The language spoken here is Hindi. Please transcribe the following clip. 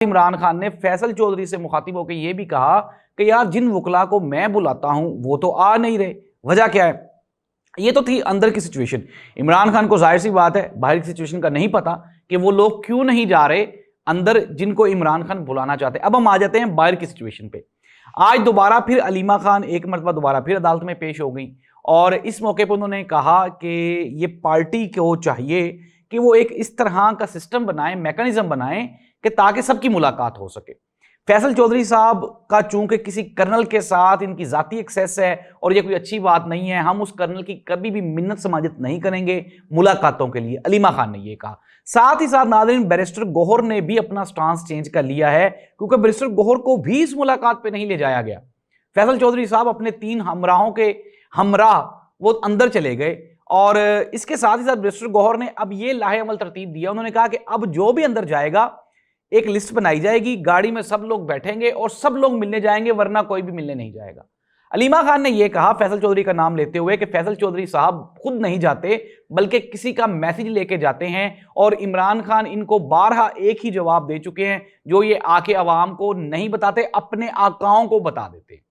इमरान खान ने फैसल चौधरी से मुखातिब होकर यह भी कहा कि यार जिन वकला को मैं बुलाता हूं वो तो आ नहीं रहे, वजह क्या है। ये तो थी अंदर की सिचुएशन। इमरान खान को जाहिर सी बात है बाहर की सिचुएशन का नहीं पता कि वो लोग क्यों नहीं जा रहे अंदर जिनको इमरान खान बुलाना चाहते हैं। अब हम आ जाते हैं बाहर की सिचुएशन पे। आज दोबारा फिर अलीमा खान एक मरतबा दोबारा फिर अदालत में पेश हो गई और इस मौके पर उन्होंने कहा कि ये पार्टी को चाहिए कि वो एक इस तरह का सिस्टम बनाए, मैकेनिज्म बनाए कि ताकि सबकी मुलाकात हो सके। फैसल चौधरी साहब का चूंकि किसी कर्नल के साथ इनकी जाती एक्सेस है और ये कोई अच्छी बात नहीं है, हम उस कर्नल की कभी भी मिन्नत समाजत नहीं करेंगे मुलाकातों के लिए, अलीमा खान ने यह कहा। साथ ही साथ नाज़रीन बैरिस्टर गौहर ने भी अपना स्टांस चेंज कर लिया है, क्योंकि बैरिस्टर गौहर को भी इस मुलाकात पे नहीं ले जाया गया। फैसल चौधरी साहब अपने 3 हमराहों के हमरा वो अंदर चले गए और इसके साथ ही साथ बैरिस्टर गौहर ने अब ये लाहेअमल तरतीब दिया। उन्होंने कहा कि अब जो भी अंदर जाएगा एक लिस्ट बनाई जाएगी, गाड़ी में सब लोग बैठेंगे और सब लोग मिलने जाएंगे, वरना कोई भी मिलने नहीं जाएगा। अलीमा खान ने यह कहा फैसल चौधरी का नाम लेते हुए कि फैसल चौधरी साहब खुद नहीं जाते बल्कि किसी का मैसेज लेके जाते हैं और इमरान खान इनको बारहा एक ही जवाब दे चुके हैं जो ये आके अवाम को नहीं बताते, अपने आकाओं को बता देते।